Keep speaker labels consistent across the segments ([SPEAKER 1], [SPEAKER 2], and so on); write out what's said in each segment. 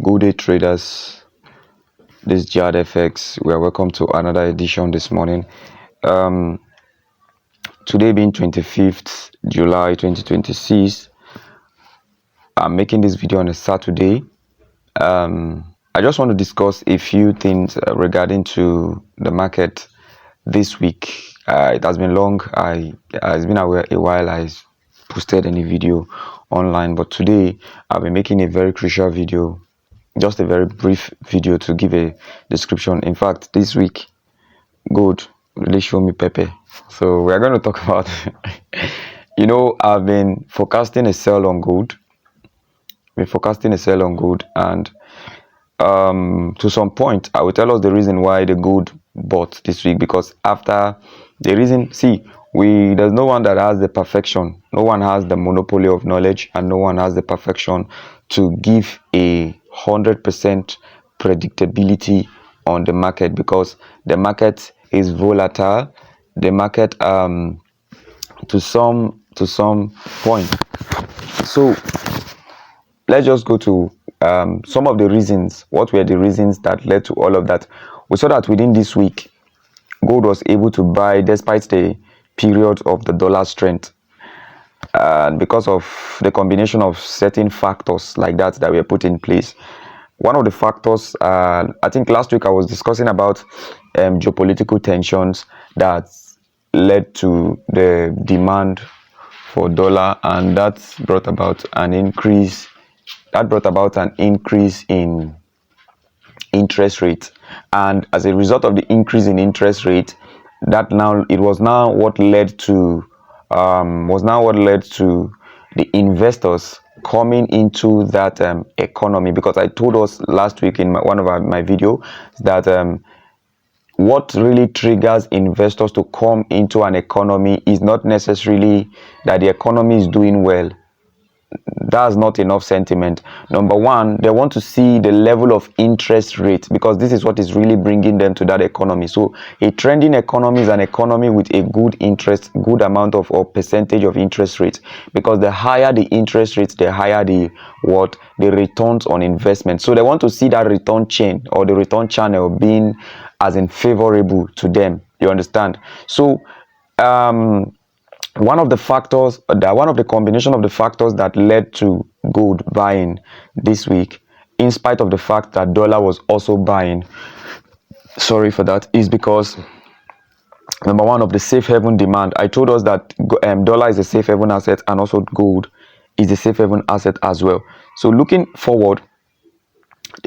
[SPEAKER 1] Good day, traders. This is JAD-FX. We are welcome to another edition this morning. Today being 25th July 2026, I'm making this video on a Saturday. I just want to discuss a few things regarding to the market this week. It has been long. It's been a while I posted any video online, but today I'll be making a very crucial video, just a very brief video to give a description. In fact, this week gold really show me pepper, so we are going to talk about I've been forecasting a sell on gold, and to some point I will tell us the reason why the gold bought this week. Because after the reason, there's no one that has the perfection. No one has the monopoly of knowledge, and no one has the perfection to give a 100% predictability on the market, because the market is volatile. The market to some point. So let's just go to some of the reasons. What were the reasons that led to all of that? We saw that within this week, gold was able to buy despite the period of the dollar strength, and because of the combination of certain factors like that were put in place. One of the factors, I think last week I was discussing about geopolitical tensions that led to the demand for dollar, and that brought about an increase in interest rate. And as a result of the increase in interest rate, what led to the investors coming into that economy. Because I told us last week in one of my video that what really triggers investors to come into an economy is not necessarily that the economy is doing well. That's not enough sentiment. Number one, they want to see the level of interest rate, because this is what is really bringing them to that economy. So a trending economy is an economy with a good amount of or percentage of interest rate, because the higher the interest rates, the higher the returns on investment. So they want to see that return chain or the return channel being as in favorable to them. You understand? So one of the combination of the factors that led to gold buying this week, in spite of the fact that dollar was also buying, is because number one, of the safe haven demand. I told us that dollar is a safe haven asset, and also gold is a safe haven asset as well. So looking forward,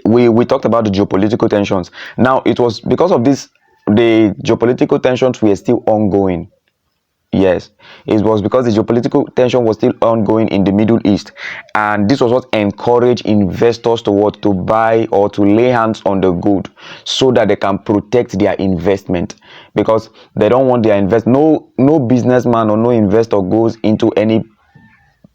[SPEAKER 1] we talked about the geopolitical tensions. Now it was because of this, the geopolitical tensions were still ongoing. Yes, it was because the geopolitical tension was still ongoing in the Middle East, and this was what encouraged investors to buy or to lay hands on the gold, so that they can protect their investment, because they don't want their no businessman or no investor goes into any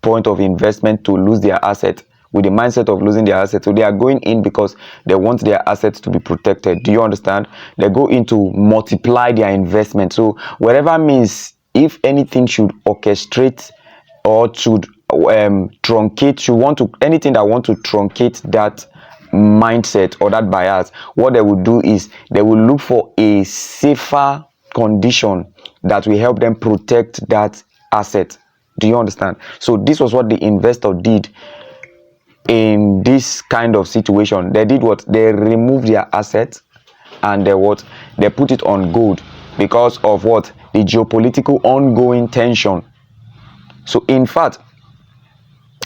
[SPEAKER 1] point of investment to lose their asset with the mindset of losing their assets. So they are going in because they want their assets to be protected. Do you understand? They go in to multiply their investment. So whatever means, if anything should orchestrate or should truncate, anything that want to truncate that mindset or that bias, what they will do is they will look for a safer condition that will help them protect that asset. Do you understand? So this was what the investor did in this kind of situation. They did what? They removed their assets and they put it on gold, because of what? The geopolitical ongoing tension. So in fact,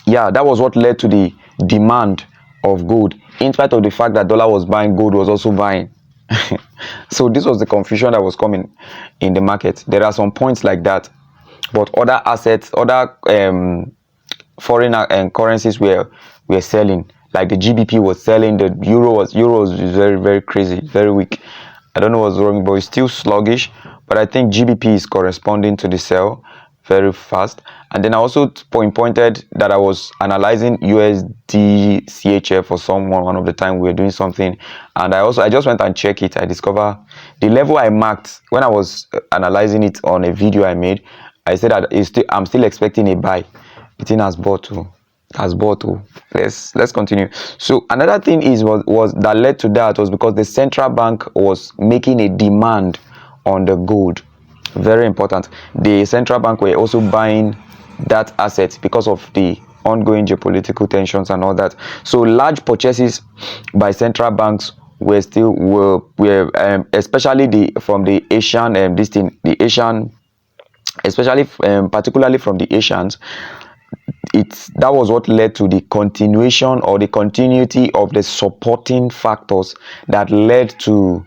[SPEAKER 1] that was what led to the demand of gold, in spite of the fact that dollar was buying, gold was also buying. So this was the confusion that was coming in the market. There are some points like that, but other assets, other foreign currencies were selling. Like the GBP was selling, the euro was very, very crazy, very weak. I don't know what's wrong, but it's still sluggish. But I think GBP is corresponding to the sell very fast. And then I also pointed that I was analyzing USD CHF for one of the time we were doing something, and I just went and checked it. I discovered the level I marked when I was analyzing it on a video I made. I said that I'm still expecting a buy. The thing has bought too. has bought. Oh, let's continue. So another thing was that led to that was because the central bank was making a demand on the gold. Very important. The central bank were also buying that asset because of the ongoing geopolitical tensions and all that. So large purchases by central banks were especially from the Asian the Asian, especially particularly from the Asians. That was what led to the continuation or the continuity of the supporting factors that led to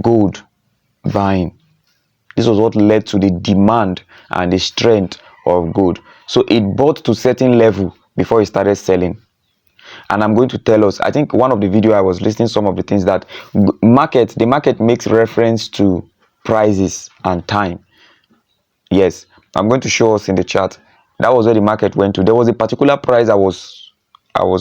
[SPEAKER 1] gold buying. This was what led to the demand and the strength of gold. So it bought to certain level before it started selling. And I'm going to tell us, I think one of the video I was listening some of the things that the market makes reference to prices and time. Yes, I'm going to show us in the chart. That was where the market went to. There was a particular price I was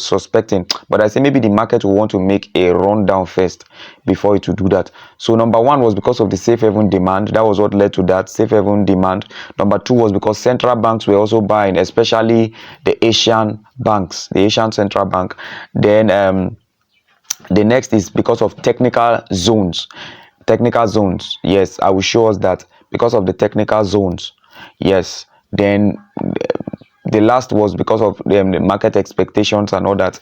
[SPEAKER 1] suspecting, but I say maybe the market will want to make a rundown first before it to do that. So number one was because of the safe haven demand. That was what led to that safe haven demand. Number two was because central banks were also buying, especially the Asian banks, the Asian central bank. Then the next is because of technical zones. Technical zones, yes, I will show us that because of the technical zones. Yes, then the last was because of the market expectations and all that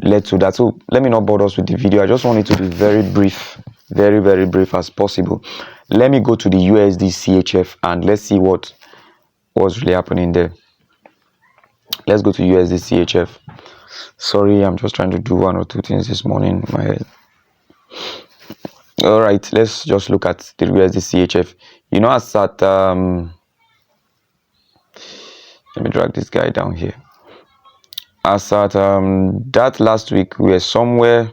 [SPEAKER 1] led to that. So let me not bother us with the video. I just want it to be very brief, very brief as possible. Let me go to the USD CHF and let's see what was really happening there. Let's go to USD CHF. Sorry, I'm just trying to do one or two things this morning in my head. All right, let's just look at the USD CHF. You know, as at let me drag this guy down here. As at that last week, we were somewhere.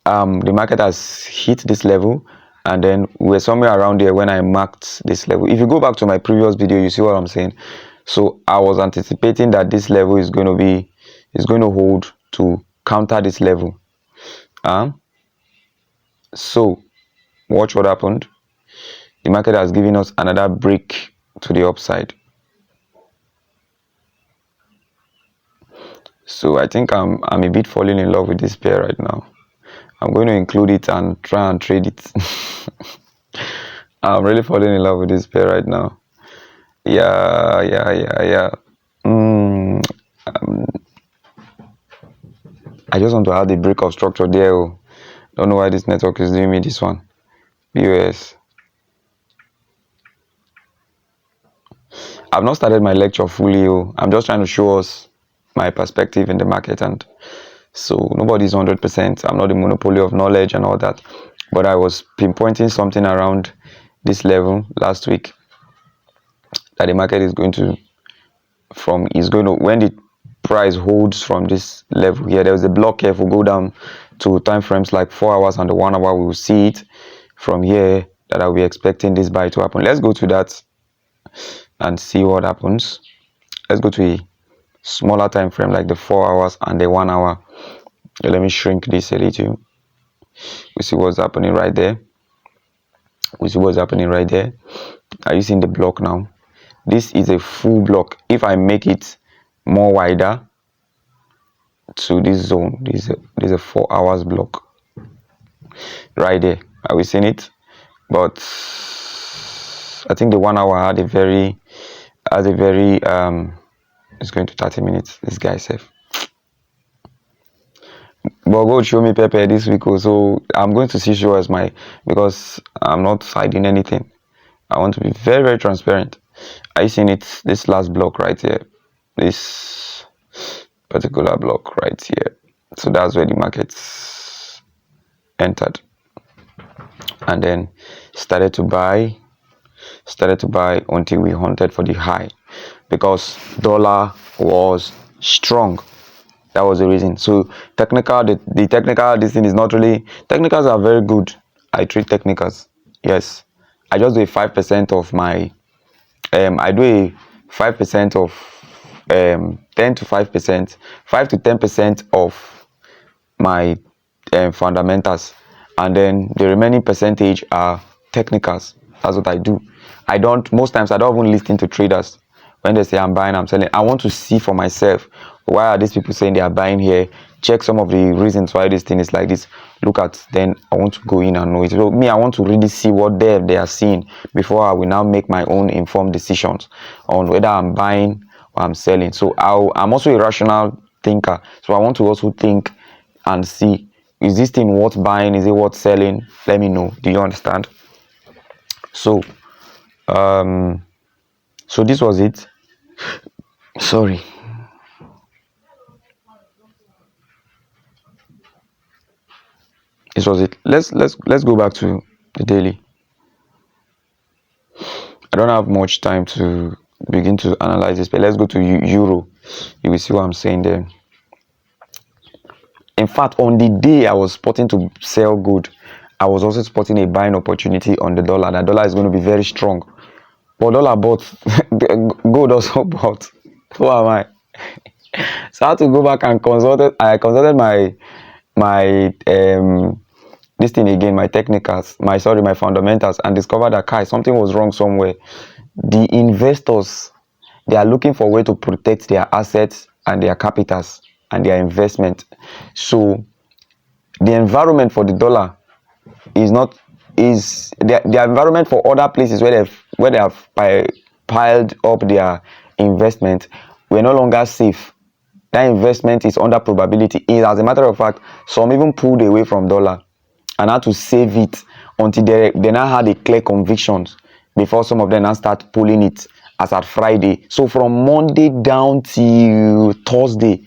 [SPEAKER 1] The market has hit this level, and then we're somewhere around there when I marked this level. If you go back to my previous video, you see what I'm saying. So I was anticipating that this level is going to hold to counter this level. So watch what happened. The market has given us another break to the upside. So I think I'm a bit falling in love with this pair right now. I'm going to include it and try and trade it. I'm really falling in love with this pair right now. Yeah. I just want to add the break of structure there. Oh. Don't know why this network is doing me this one. BOS. I've not started my lecture fully. Oh. I'm just trying to show us my perspective in the market, and so nobody's 100%. I'm not the monopoly of knowledge and all that, but I was pinpointing something around this level last week that the market is going to when the price holds from this level here. There was a block here. If we go down to time frames like 4 hours and the 1 hour, we will see it from here that I'll be expecting this buy to happen. Let's go to that and see what happens. Let's go to a smaller time frame like the 4 hours and the 1 hour. Let me shrink this a little. We see what's happening right there. Are you seeing the block now? This is a full block. If I make it more wider to this zone, this is a 4 hours block right there. Are we seeing it? But I think the 1 hour had a very it's going to 30 minutes. This guy safe. But God show me Pepe this week also. I'm going to see show as because I'm not hiding anything. I want to be very transparent. I seen it, this last block right here, this particular block right here. So that's where the markets entered and then started to buy until we hunted for the high because dollar was strong. That was the reason. So technical, the technical, this thing is not really, technicals are very good. I treat technicals. Yes, I just do a 5% of my I do a 5% of 10 to 5%, 5 to 10% of my fundamentals, and then the remaining percentage are technicals. That's what I do. Most times I don't even listen to traders. when they say I'm buying, I'm selling, I want to see for myself, why are these people saying they are buying here? Check some of the reasons why this thing is like this. Look at, then I want to go in and know it. So me, I want to really see what they are seeing before I will now make my own informed decisions on whether I'm buying or I'm selling. So I'm also a rational thinker, so I want to also think and see, is this thing worth buying? Is it worth selling? Let me know. Do you understand? So so this was it. Sorry. This was it. Let's go back to the daily. I don't have much time to begin to analyze this, but let's go to euro. You will see what I'm saying there. In fact, on the day I was spotting to sell good, I was also spotting a buying opportunity on the dollar. The dollar is going to be very strong. But dollar bought, gold also bought. Who am I? So I had to go back and I consulted my this thing again, my technicals, my fundamentals, and discovered that something was wrong somewhere. The investors, they are looking for a way to protect their assets and their capitals and their investment. So the environment for the dollar is not the environment for other places where they have piled up their investment were no longer safe. That investment is under probability. As a matter of fact, some even pulled away from dollar and had to save it until they now had a clear convictions before some of them now start pulling it as at Friday. So from Monday down till Thursday,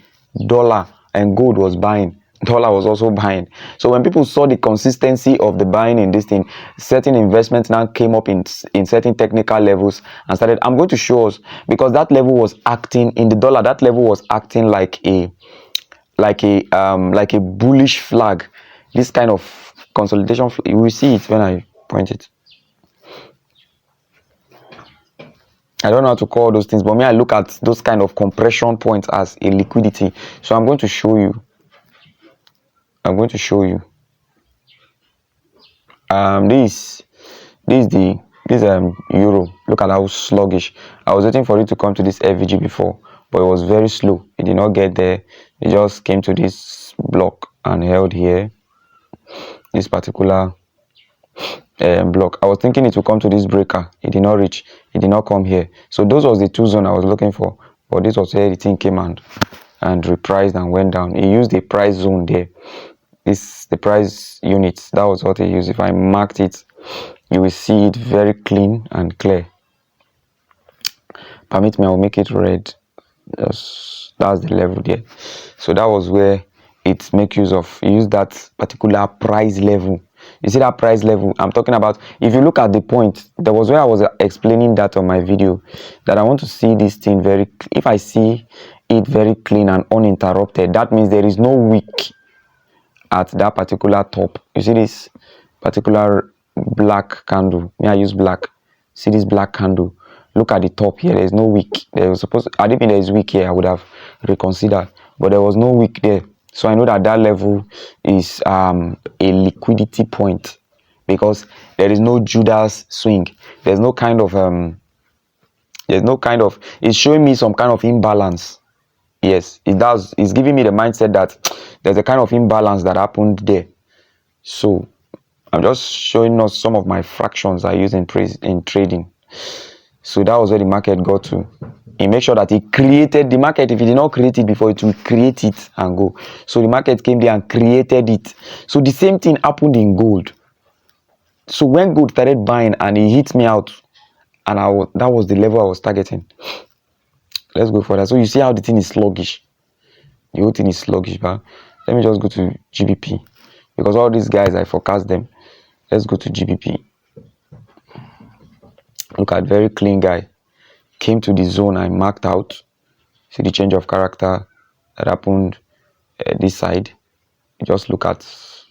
[SPEAKER 1] dollar and gold was buying. Dollar was also buying. So when people saw the consistency of the buying in this thing, certain investments now came up in certain technical levels and started. I'm going to show us, because that level was acting in the dollar. That level was acting like a bullish flag. This kind of consolidation, you will see it when I point it. I don't know how to call those things, but me, I look at those kind of compression points as a liquidity. So I'm going to show you. This euro. Look at how sluggish. I was waiting for it to come to this FVG before, but it was very slow. It did not get there. It just came to this block and held here. This particular block. I was thinking it would come to this breaker. It did not reach. It did not come here. So those was the two zones I was looking for. But this was where the thing came and repriced and went down. It used the price zone there. The price units. That was what it used. If I marked it, you will see it very clean and clear. Permit me, I will make it red. That's the level there. So that was where it make use that particular price level. You see that price level I'm talking about? If you look at the point, there was where I was explaining that on my video, that I want to see this thing if I see it very clean and uninterrupted, that means there is no wick at that particular top. You see this particular black candle. May I use black? See this black candle? Look at the top here. There is no wick. I didn't think there is wick here. I would have reconsidered, but there was no wick there. So I know that level is a liquidity point, because there is no Judas swing. There's no kind of it's showing me some kind of imbalance. Yes, it does. It's giving me the mindset that there's a kind of imbalance that happened there. So I'm just showing us some of my fractions I use in trading. So that was where the market got to. He made sure that he created the market. If he did not create it before, it will create it and go. So the market came there and created it. So the same thing happened in gold. So when gold started buying and he hit me out, and that was the level I was targeting. Let's go further. So you see how the thing is sluggish. The whole thing is sluggish, but let me just go to GBP, because all these guys, I forecast them. Let's go to GBP. Look at very clean guy. Came to the zone I marked out. See the change of character that happened this side. Just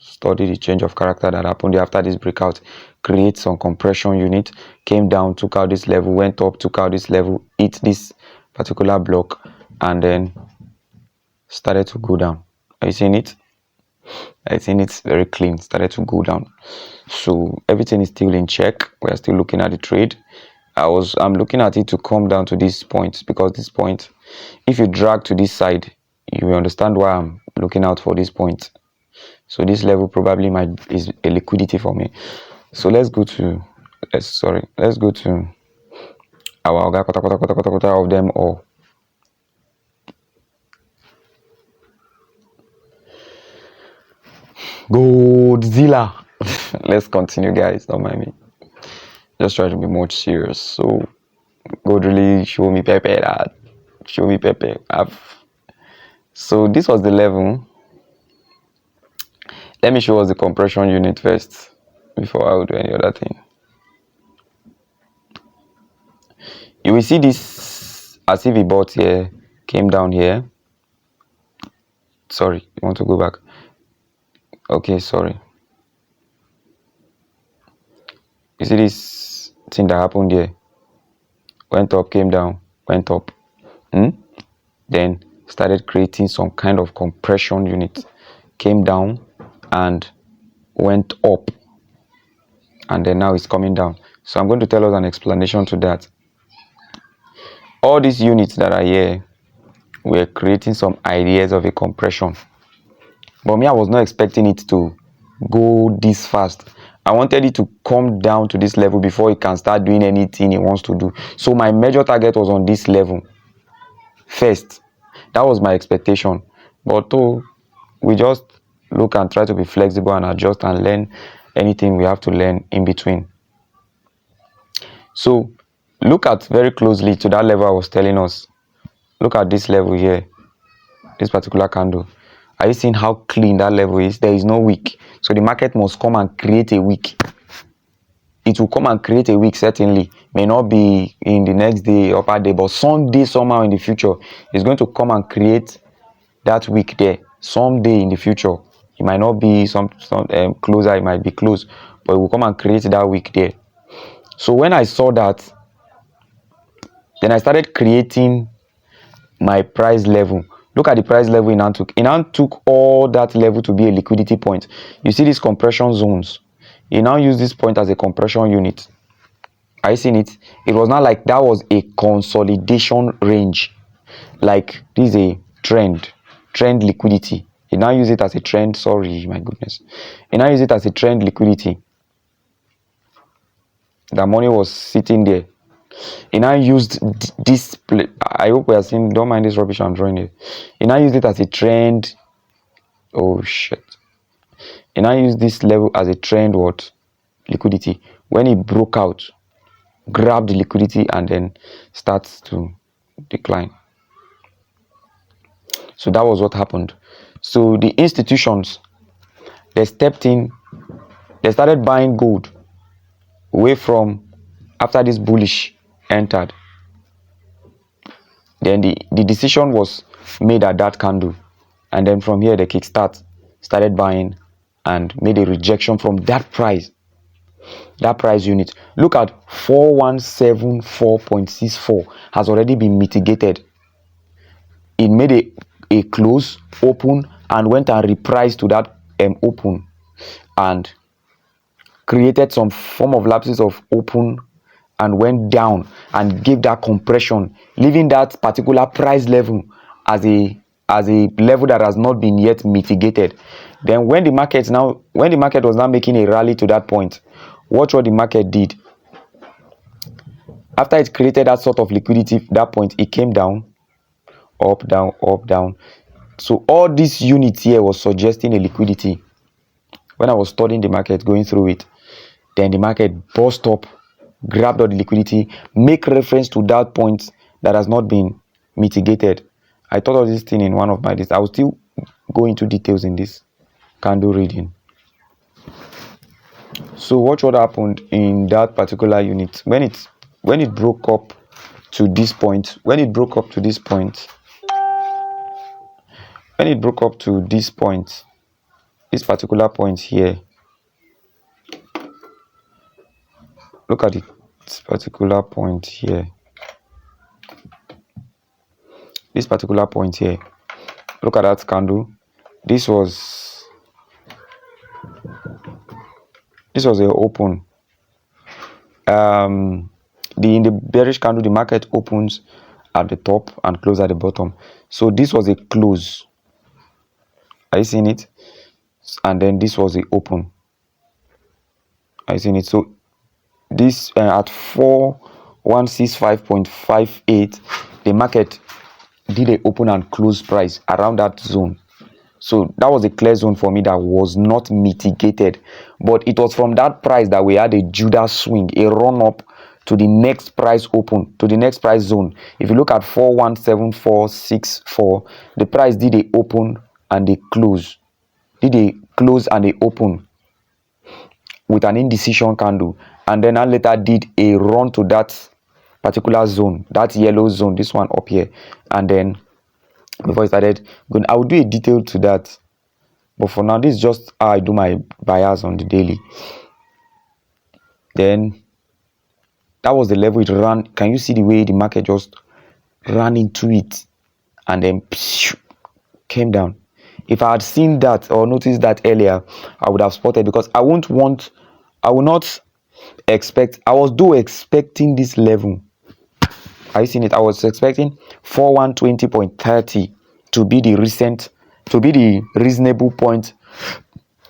[SPEAKER 1] study the change of character that happened after this breakout. Create some compression unit. Came down, took out this level, went up, took out this level, hit this particular block, and then started to go down. Are you seeing it? I think it's very clean. Started to go down. So everything is still in check. We are still looking at the trade. I'm looking at it to come down to this point, because this point, if you drag to this side, you will understand why I'm looking out for this point. So this level probably is a liquidity for me. So let's go to our Oga of them all. Godzilla. Let's continue, guys. Don't mind me. Just try to be more serious. So God really show me Pepe that. Show me Pepe. So this was the level. Let me show us the compression unit first before I will do any other thing. You will see this as if it bought here, came down here. Sorry, you want to go back? Okay, sorry. You see this thing that happened here? Went up, came down, went up. Then started creating some kind of compression unit. Came down and went up. And then now it's coming down. So I'm going to tell us an explanation to that. All these units that are here, we're creating some ideas of a compression. But me, I was not expecting it to go this fast. I wanted it to come down to this level before it can start doing anything it wants to do. So my major target was on this level first. That was my expectation. But we just look and try to be flexible and adjust and learn anything we have to learn in between. So look at very closely to that level I was telling us. Look at this level here, this particular candle. Are you seeing how clean that level is? There is no wick. So the market must come and create a wick. It will come and create a wick, certainly. May not be in the next day, upper day, but someday, somehow in the future, it's going to come and create that wick there. Someday in the future. It might not be some closer, it might be close, but it will come and create that wick there. So when I saw that, then I started creating my price level. Look at the price level it now took. It now took all that level to be a liquidity point. You see these compression zones. You now use this point as a compression unit. Are you seeing it? It was not like that was a consolidation range. Like this is a trend liquidity. You now use it as a trend. Sorry, my goodness. You now use it as a trend liquidity. The money was sitting there. He now used this. I hope we are seeing. Don't mind this rubbish I'm drawing it. He now used it as a trend. Oh shit. He now used this level as a trend what? Liquidity. When it broke out, grabbed the liquidity and then starts to decline. So that was what happened. So the institutions, they stepped in. They started buying gold away from after this bullish entered. Then the decision was made at that candle, and then from here the kickstart started buying and made a rejection from that price unit. Look at 4174.64 has already been mitigated. It made a close, open, and went and repriced to that open and created some form of lapses of open and went down and gave that compression, leaving that particular price level as a level that has not been yet mitigated. Then when the market was now making a rally to that point, watch what the market did. After it created that sort of liquidity, that point, it came down, up, down, up, down. So all this unit here was suggesting a liquidity. When I was studying the market, going through it, then the market burst up, grabbed all the liquidity, make reference to that point that has not been mitigated. I thought of this thing in one of my days. I will still go into details in this candle reading. So watch what happened in that particular unit when it broke up to this point. When it broke up to this point, this particular point here, look at this particular point here. This particular point here, look at that candle. This was a open. in the bearish candle, the market opens at the top and close at the bottom. So this was a close. Are you seeing it? And then this was the open. Are you seeing it? So this at 4165.58, the market did a open and close price around that zone. So that was a clear zone for me that was not mitigated, but it was from that price that we had a Judas swing, a run up to the next price open, to the next price zone. If you look at 417464, the price did a open and a close, did a close and a open with an indecision candle, and then later did a run to that particular zone, that yellow zone, this one up here. And then before I started going, I will do a detail to that, but for now this is just how I do my buyers on the daily. Then that was the level it ran. Can you see the way the market just ran into it and then came down? If I had seen that or noticed that earlier, I would have spotted, because I will not expect, I was expecting this level. Are you seeing it? I was expecting 4120.30 to be the reasonable point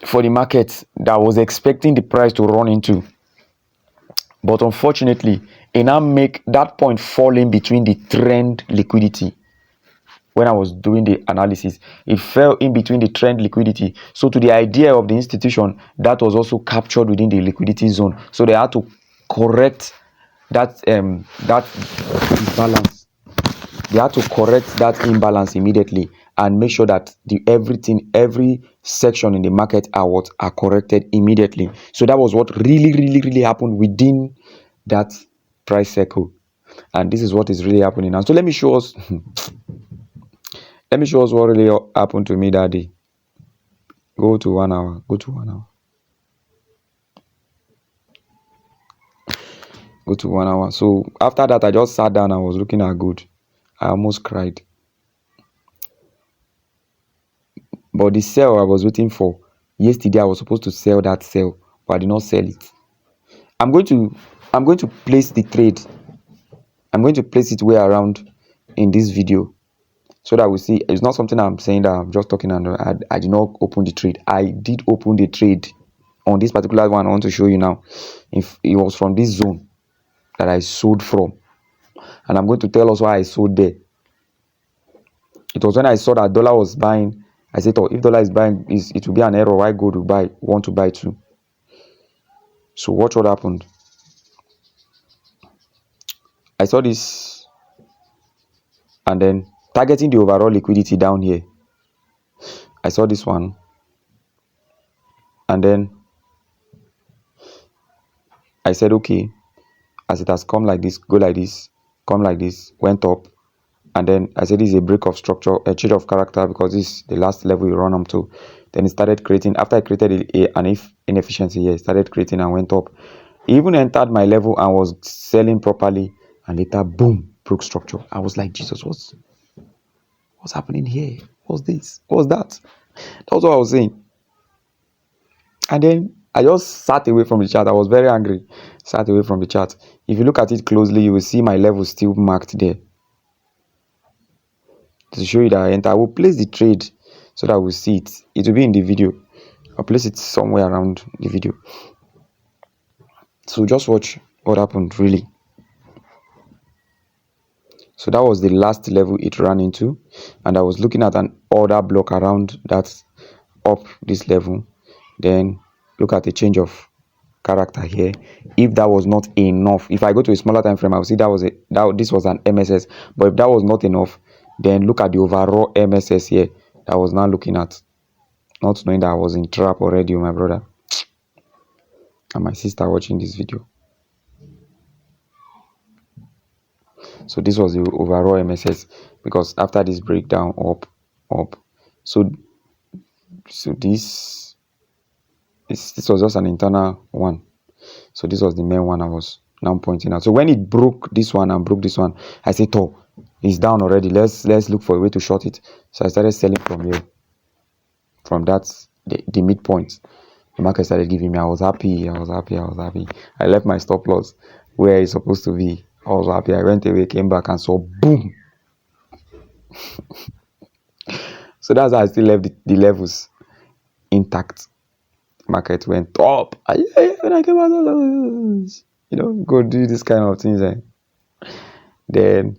[SPEAKER 1] for the market that I was expecting the price to run into. But unfortunately, it now make that point fall in between the trend liquidity. When I was doing the analysis, it fell in between the trend liquidity. So to the idea of the institution, that was also captured within the liquidity zone. So they had to correct that imbalance. They had to correct that imbalance immediately and make sure that every section in the market are corrected immediately. So that was what really happened within that price cycle, and this is what is really happening now. So let me show us what really happened to me that day. Go to 1 hour. Go to 1 hour. So after that, I just sat down and was looking at good. I almost cried. But the sell I was waiting for yesterday, I was supposed to sell that sell, but I did not sell it. I'm going to place the trade. I'm going to place it way around in this video, so that we see. It's not something I'm saying that I'm just talking and I did not open the trade. I did open the trade on this particular one. I want to show you now. If it was from this zone that I sold from, and I'm going to tell us why I sold there. It was when I saw that dollar was buying. I said, oh, if dollar is buying, it will be an error. Why go to buy? Want to buy too? So watch what happened. I saw this, and then targeting the overall liquidity down here. I saw this one, and then I said, okay, as it has come like this, go like this, come like this, went up, and then I said this is a break of structure, a change of character, because this is the last level you run up to. Then it started creating, after I created an inefficiency here, it started creating and went up. It even entered my level and was selling properly, and later, boom, broke structure. I was like, Jesus, what's happening here? What's this? What's that? That was what I was saying. And then I just sat away from the chart. I was very angry. Sat away from the chart. If you look at it closely, you will see my level still marked there. To show you that I enter, I will place the trade so that we'll see it. It will be in the video. I'll place it somewhere around the video. So just watch what happened really. So that was the last level it ran into, and I was looking at an order block around that up this level. Then look at the change of character here. If that was not enough, if I go to a smaller time frame, I'll see this was an MSS. But if that was not enough, then look at the overall MSS here that I was now looking at, not knowing that I was in trap already, my brother and my sister watching this video. So this was the overall MSS, because after this breakdown up, so this was just an internal one. So this was the main one I was now pointing out. So when it broke this one and broke this one, I said, oh, it's down already. Let's look for a way to short it. So I started selling from here, from that the midpoint. The market started giving me. I was happy. I left my stop loss. where it's supposed to be. I was happy. I went away, came back and saw boom. So that's how I still left the levels intact. Market went up. When I came out, go do this kind of things. Then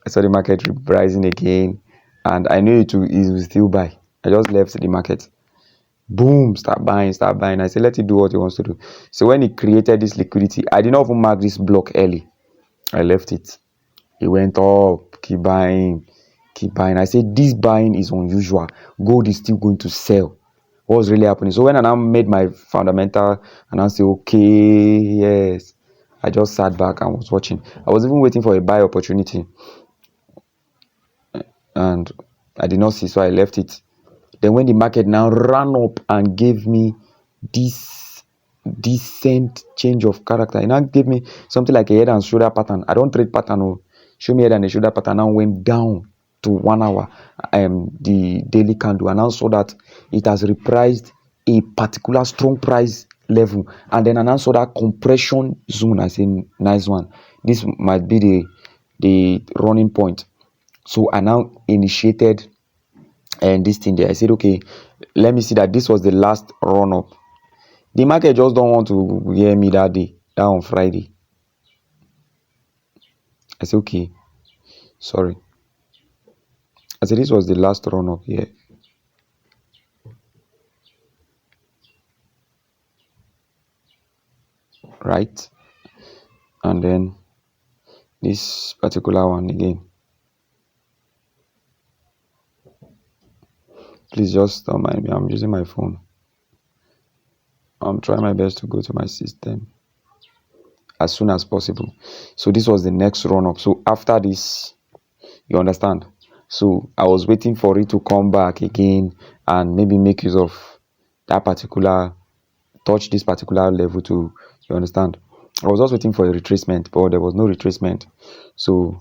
[SPEAKER 1] I saw the market rising again, and I knew it will still buy. I just left the market. Boom, start buying. I said, let it do what it wants to do. So when it created this liquidity, I did not even mark this block early. I left it. It went up, keep buying. I said, this buying is unusual. Gold is still going to sell. What's really happening? So when I now made my fundamental and I said, okay, yes, I just sat back and was watching. I was even waiting for a buy opportunity, and I did not see, so I left it. Then when the market now ran up and gave me this decent change of character, it now gave me something like a head and shoulder pattern. I don't trade pattern. Show me head and shoulder pattern. Now went down to 1 hour, the daily candle, and I saw that it has reprised a particular strong price level, and then I saw that compression zone. I say, nice one. This might be the running point. So I now initiated and this thing there. I said, okay, let me see that this was the last run up. The market just don't want to hear me that day, that on Friday. I said, okay, sorry. I said, this was the last run up here. Right? And then this particular one again. Please just don't mind me. I'm using my phone. I'm trying my best to go to my system as soon as possible. So this was the next run up. So after this, you understand? So I was waiting for it to come back again and maybe make use of that particular, touch this particular level to, you understand? I was just waiting for a retracement, but there was no retracement. So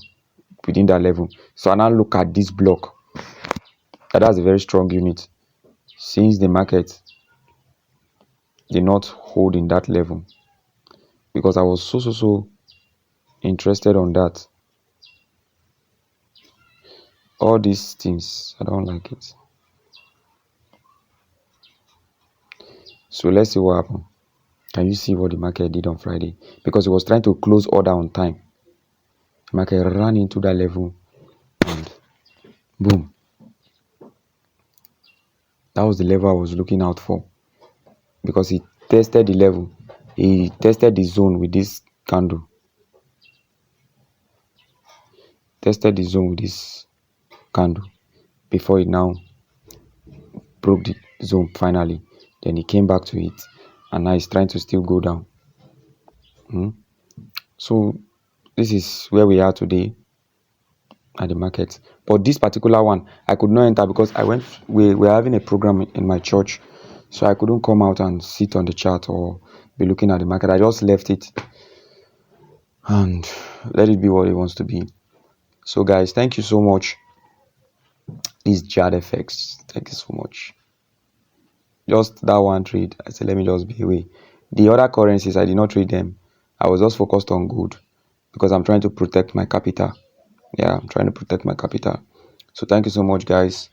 [SPEAKER 1] within that level. So I now look at this block. That's a very strong unit. Since the market did not hold in that level, because I was so interested on that. All these things, I don't like it. So let's see what happened. Can you see what the market did on Friday? Because it was trying to close order on time. The market ran into that level and boom. That was the level I was looking out for, because it tested the level. He tested the zone with this candle. Tested the zone with this candle before it now broke the zone finally. Then he came back to it, and now he's trying to still go down. So this is where we are today at the market. But this particular one, I could not enter because we were having a program in my church, so I couldn't come out and sit on the chart or be looking at the market. I just left it and let it be what it wants to be. So guys, thank you so much. This JAD-FX, thank you so much. Just that one trade, I said, let me just be away. The other currencies, I did not trade them. I was just focused on gold because I'm trying to protect my capital. Yeah, I'm trying to protect my capital. So thank you so much, guys.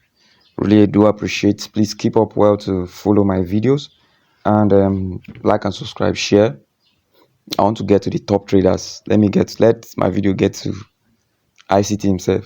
[SPEAKER 1] Really do appreciate. Please keep up well to follow my videos, and like and subscribe, share. I want to get to the top traders. Let my video get to ICT himself.